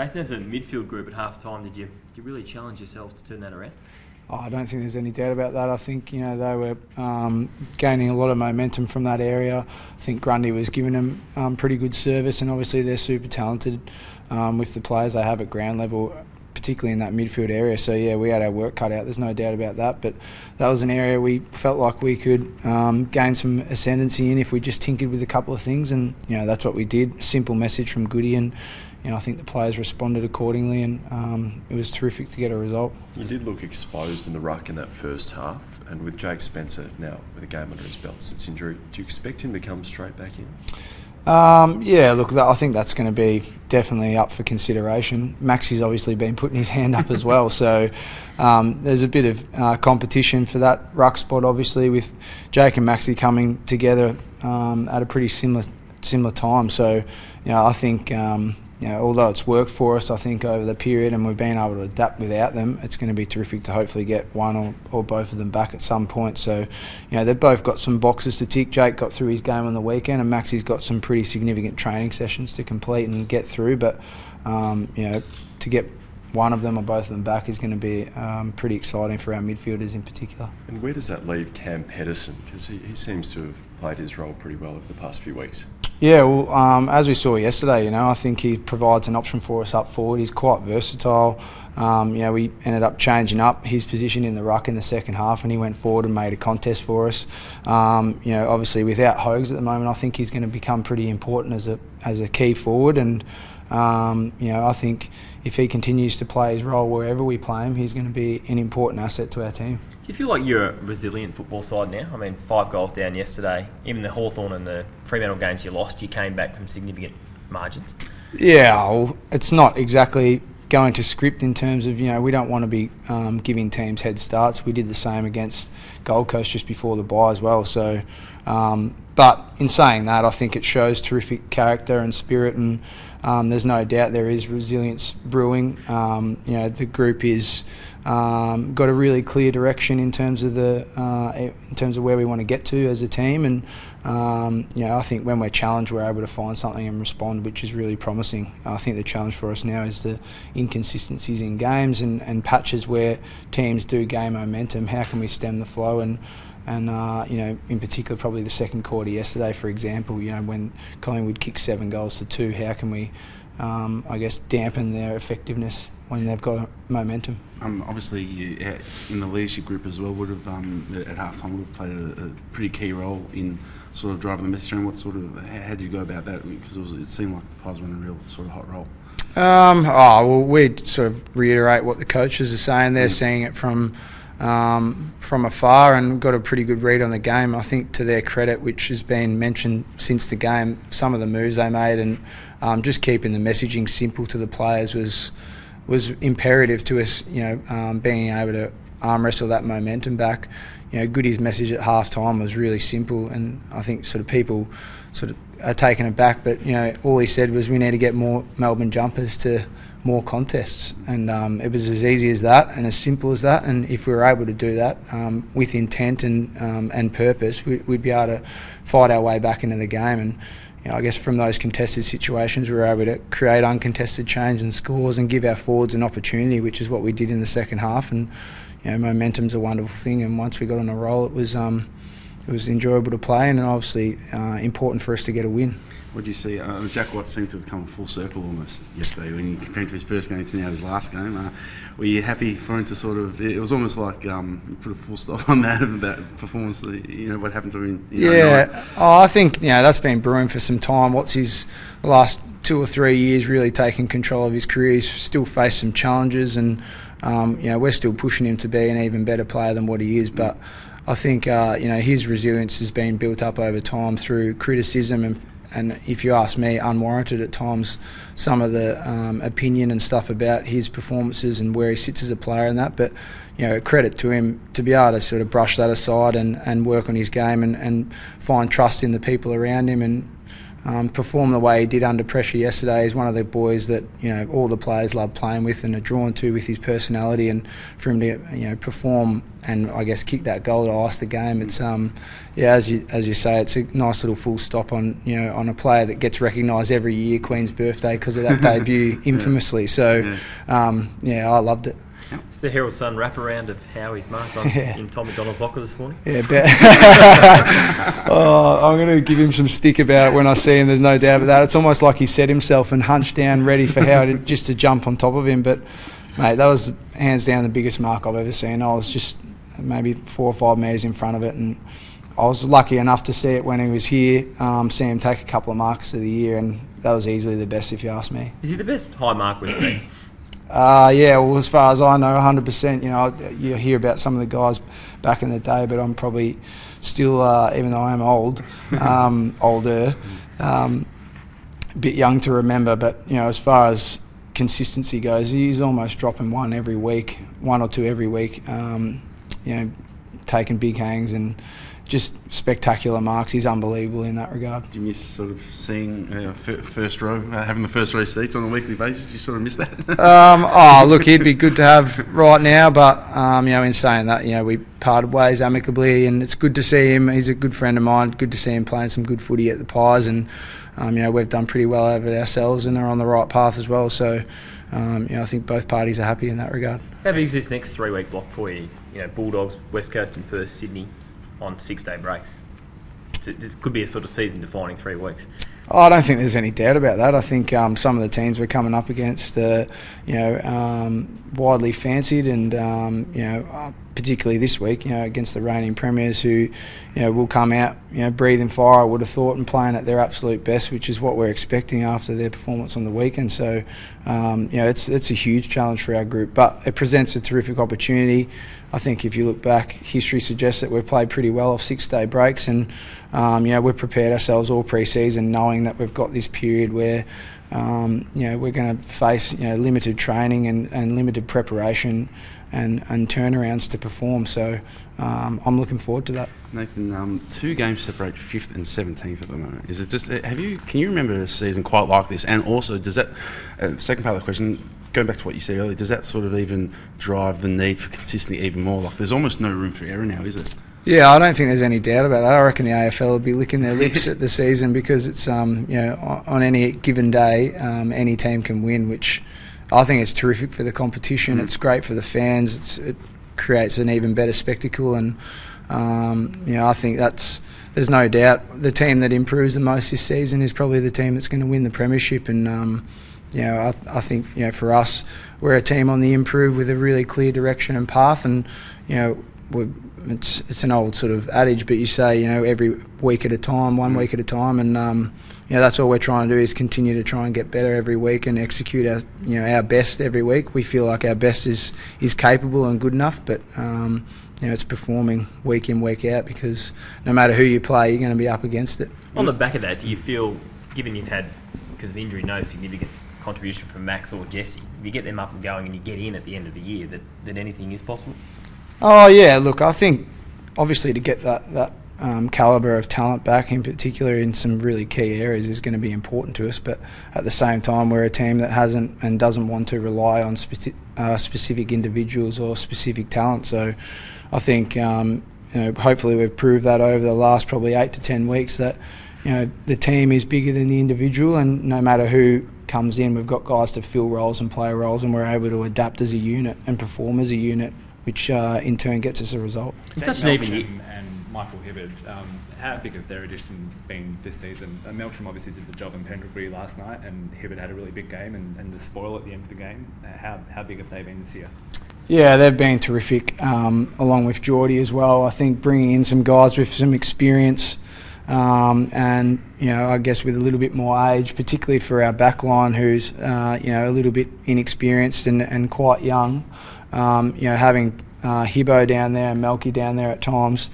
Nathan, as a midfield group at half-time, did you really challenge yourselves to turn that around? Oh, I don't think there's any doubt about that. I think they were gaining a lot of momentum from that area. I think Grundy was giving them pretty good service, and obviously they're super talented with the players they have at ground level, particularly in that midfield area. So yeah, we had our work cut out. There's no doubt about that. But that was an area we felt like we could gain some ascendancy in if we just tinkered with a couple of things, and that's what we did. Simple message from Goody, and I think the players responded accordingly, and it was terrific to get a result. You did look exposed in the ruck in that first half, and with Jake Spencer now with a game under his belt since injury, do you expect him to come straight back in? Yeah, look, I think that's going to be definitely up for consideration. Maxi's obviously been putting his hand up as well, so there's a bit of competition for that ruck spot, obviously, with Jake and Maxi coming together at a pretty similar time. So, I think although it's worked for us, I think over the period, and we've been able to adapt without them, it's going to be terrific to hopefully get one or both of them back at some point. So, they've both got some boxes to tick. Jake got through his game on the weekend, and Maxi's got some pretty significant training sessions to complete and get through. But to get one of them or both of them back is going to be pretty exciting for our midfielders in particular. And where does that leave Cam Pedersen? Because he seems to have played his role pretty well over the past few weeks. Yeah, well, as we saw yesterday, I think he provides an option for us up forward. He's quite versatile. We ended up changing up his position in the ruck in the second half, and he went forward and made a contest for us. Obviously without Hogues at the moment, I think he's going to become pretty important as a key forward, and I think if he continues to play his role wherever we play him, he's going to be an important asset to our team. Do you feel like you're a resilient football side now? I mean, 5 goals down yesterday. Even the Hawthorn and the Fremantle games you lost, you came back from significant margins. Yeah, well, it's not exactly going to script in terms of, we don't want to be giving teams head starts. We did the same against Gold Coast just before the bye as well. So, but in saying that, I think it shows terrific character and spirit, and there's no doubt there is resilience brewing. The group is got a really clear direction in terms of where we want to get to as a team, and I think when we're challenged, we're able to find something and respond, which is really promising. I think the challenge for us now is the inconsistencies in games and patches where teams do gain momentum. How can we stem the flow? And in particular, probably the second quarter yesterday, for example, when Collingwood kicked 7 goals to 2, how can we, dampen their effectiveness when they've got momentum? Obviously, you, in the leadership group as well, would have at halftime would have played a pretty key role in sort of driving the message around. How did you go about that? Because it seemed like the Pies were in a real sort of hot role. We'd sort of reiterate what the coaches are saying. They're seeing it from afar and got a pretty good read on the game. I think to their credit, which has been mentioned since the game, some of the moves they made and just keeping the messaging simple to the players was imperative to us, being able to arm wrestle that momentum back. Goody's message at half-time was really simple, and I think sort of people sort of are taken aback, but all he said was we need to get more Melbourne jumpers to more contests, and it was as easy as that and as simple as that. And if we were able to do that with intent and purpose, we'd be able to fight our way back into the game. And I guess from those contested situations, we were able to create uncontested change and scores and give our forwards an opportunity, which is what we did in the second half. And momentum's a wonderful thing, and once we got on a roll, it was enjoyable to play, and obviously important for us to get a win. What did you see? Jack Watts seemed to have come full circle almost yesterday when you compared to his first game to now his last game. Were you happy for him to sort of? It was almost like you put a full stop on that performance. What happened to him? I think that's been brewing for some time. Watts his last 2 or 3 years really taking control of his career. He's still faced some challenges, and we're still pushing him to be an even better player than what he is. But I think his resilience has been built up over time through criticism and if you ask me, unwarranted at times, some of the opinion and stuff about his performances and where he sits as a player and that. But credit to him to be able to sort of brush that aside and work on his game and find trust in the people around him, and perform the way he did under pressure yesterday. He's one of the boys that all the players love playing with and are drawn to with his personality, and for him to perform and I guess kick that goal to ice the game. It's as you say, it's a nice little full stop on on a player that gets recognised every year, Queen's birthday, because of that debut infamously. So I loved it. It's the Herald Sun wraparound of how he's marked in Tom McDonald's locker this morning. Yeah, I'm going to give him some stick about it when I see him, there's no doubt about that. It's almost like he set himself and hunched down ready for Howard just to jump on top of him. But, mate, that was hands down the biggest mark I've ever seen. I was just maybe 4 or 5 metres in front of it, and I was lucky enough to see it when he was here, see him take a couple of marks of the year, and that was easily the best if you ask me. Is he the best high mark we've seen? Well, as far as I know, 100%. You hear about some of the guys back in the day, but I'm probably still, even though I am old, older, a bit young to remember. But as far as consistency goes, he's almost dropping one or two every week. Taking big hangs and just spectacular marks. He's unbelievable in that regard. Do you miss sort of seeing first row, having the first row seats on a weekly basis? Do you sort of miss that? Look, he'd be good to have right now, but in saying that, we parted ways amicably, and it's good to see him. He's a good friend of mine. Good to see him playing some good footy at the Pies, and we've done pretty well out of it ourselves, and they're on the right path as well. So, I think both parties are happy in that regard. How big is this next 3-week block for you? Bulldogs, West Coast, and Perth, Sydney on 6-day breaks. It could be a sort of season-defining 3 weeks. I don't think there's any doubt about that. I think some of the teams we're coming up against, widely fancied, and particularly this week, against the reigning premiers, who will come out, breathing fire, I would have thought, and playing at their absolute best, which is what we're expecting after their performance on the weekend. So, it's a huge challenge for our group, but it presents a terrific opportunity. I think if you look back, history suggests that we've played pretty well off 6-day breaks, and we've prepared ourselves all pre-season, knowing that we've got this period where we're going to face limited training and limited preparation and turnarounds to perform. So I'm looking forward to that. Nathan, 2 games separate 5th and 17th at the moment. Is it just? Can you remember a season quite like this? And also, does that second part of the question, going back to what you said earlier, does that sort of even drive the need for consistency even more? Like, there's almost no room for error now, is it? Yeah, I don't think there's any doubt about that. I reckon the AFL will be licking their lips at the season, because it's on any given day, any team can win, which I think is terrific for the competition. It's great for the fans. It creates an even better spectacle, and I think there's no doubt the team that improves the most this season is probably the team that's going to win the premiership. And I think for us, we're a team on the improve with a really clear direction and path, and it's an old sort of adage, but you say every week at a time, 1 week at a time, and that's all we're trying to do, is continue to try and get better every week and execute our best every week. We feel like our best is capable and good enough, but it's performing week in, week out, because no matter who you play, you're going to be up against it. On the back of that, do you feel, given you've had, because of injury, no significant contribution from Max or Jesse, if you get them up and going and you get in at the end of the year, that anything is possible? Oh yeah, look, I think obviously to get that calibre of talent back, in particular in some really key areas, is going to be important to us. But at the same time, we're a team that hasn't and doesn't want to rely on specific individuals or specific talent. So I think hopefully we've proved that over the last probably 8 to 10 weeks that the team is bigger than the individual, and no matter who comes in, we've got guys to fill roles and play roles, and we're able to adapt as a unit and perform as a unit, which in turn gets us a result. It's such an even year. And Michael Hibberd, how big have their addition been this season? Meltram obviously did the job in Pendlebury last night, and Hibberd had a really big game, and the spoil at the end of the game. How big have they been this year? Yeah, they've been terrific, along with Geordie as well. I think bringing in some guys with some experience, and I guess with a little bit more age, particularly for our back line, who's a little bit inexperienced and quite young. Having Hibbo down there and Melky down there at times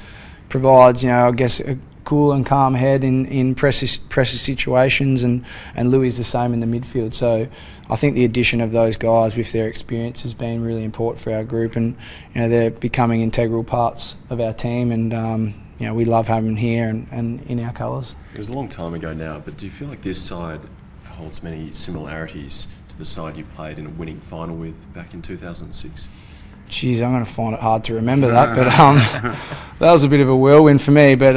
provides, I guess, a cool and calm head in pressure situations, and Louis is the same in the midfield. So I think the addition of those guys with their experience has been really important for our group, and they're becoming integral parts of our team, and we love having them here and in our colours. It was a long time ago now, but do you feel like this side holds many similarities to the side you played in a winning final with back in 2006? Geez, I'm going to find it hard to remember that, but that was a bit of a whirlwind for me. But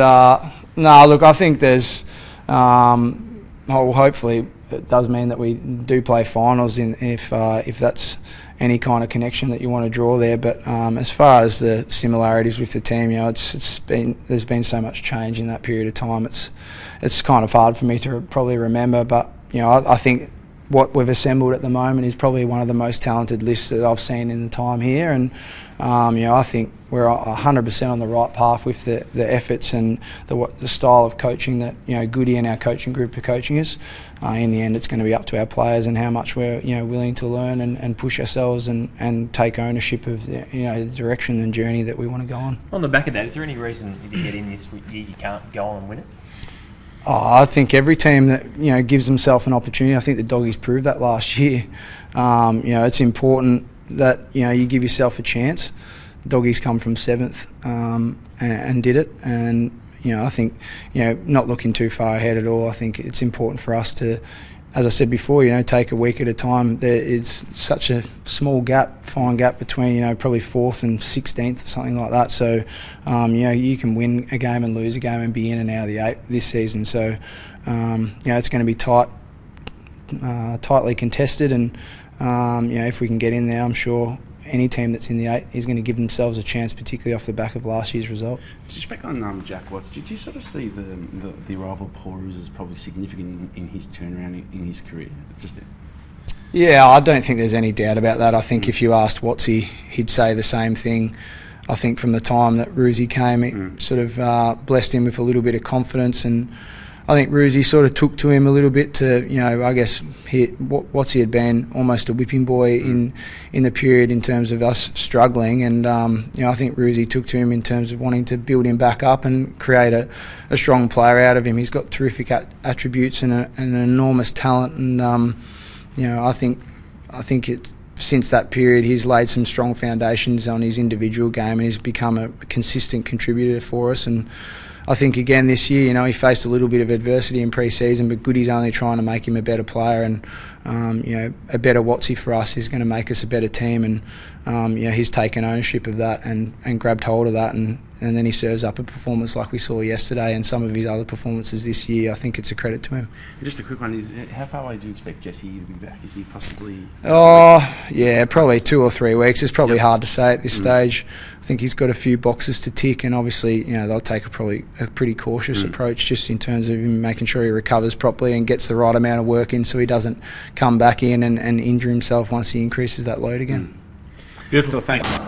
no, look, I think there's, hopefully it does mean that we do play finals if that's any kind of connection that you want to draw there. But as far as the similarities with the team, there's been so much change in that period of time. It's kind of hard for me to probably remember, but I think what we've assembled at the moment is probably one of the most talented lists that I've seen in the time here, and I think we're 100% on the right path with the efforts and the style of coaching that Goody and our coaching group are coaching us. In the end, it's going to be up to our players and how much we're willing to learn and push ourselves and take ownership of the direction and journey that we want to go on. On the back of that, is there any reason if you get in this year you can't go on and win it? Oh, I think every team that gives themselves an opportunity. I think the Doggies proved that last year. It's important that you give yourself a chance. Doggies come from 7th and did it, and I think not looking too far ahead at all. I think it's important for us to, as I said before, take a week at a time. There is such a small fine gap between probably 4th and 16th or something like that. So you can win a game and lose a game and be in and out of the 8 this season. So it's going to be tightly contested, and if we can get in there, I'm sure any team that's in the 8 is going to give themselves a chance, particularly off the back of last year's result. Just back on Jack Watts, did you sort of see the arrival of Paul Roos as probably significant in his turnaround in his career? Just there. Yeah, I don't think there's any doubt about that. I think if you asked Watsy, he'd say the same thing. I think from the time that Roosie came, it sort of blessed him with a little bit of confidence, and I think Roosie sort of took to him a little bit to, I guess Watsy had been almost a whipping boy in the period in terms of us struggling, and I think Roosie took to him in terms of wanting to build him back up and create a strong player out of him. He's got terrific attributes and an enormous talent, and I think since that period he's laid some strong foundations on his individual game, and he's become a consistent contributor for us. And I think again this year, he faced a little bit of adversity in pre-season, but Goody's only trying to make him a better player, and a better Watsy for us is going to make us a better team, and he's taken ownership of that and grabbed hold of that, and then he serves up a performance like we saw yesterday and some of his other performances this year. I think it's a credit to him. Just a quick one is, how far away do you expect Jesse to be back? Is he possibly... Yeah, probably 2 or 3 weeks. It's probably hard to say at this stage. I think he's got a few boxes to tick, and obviously they'll take a pretty cautious approach just in terms of him making sure he recovers properly and gets the right amount of work in so he doesn't come back in and injure himself once he increases that load again. Beautiful, thanks.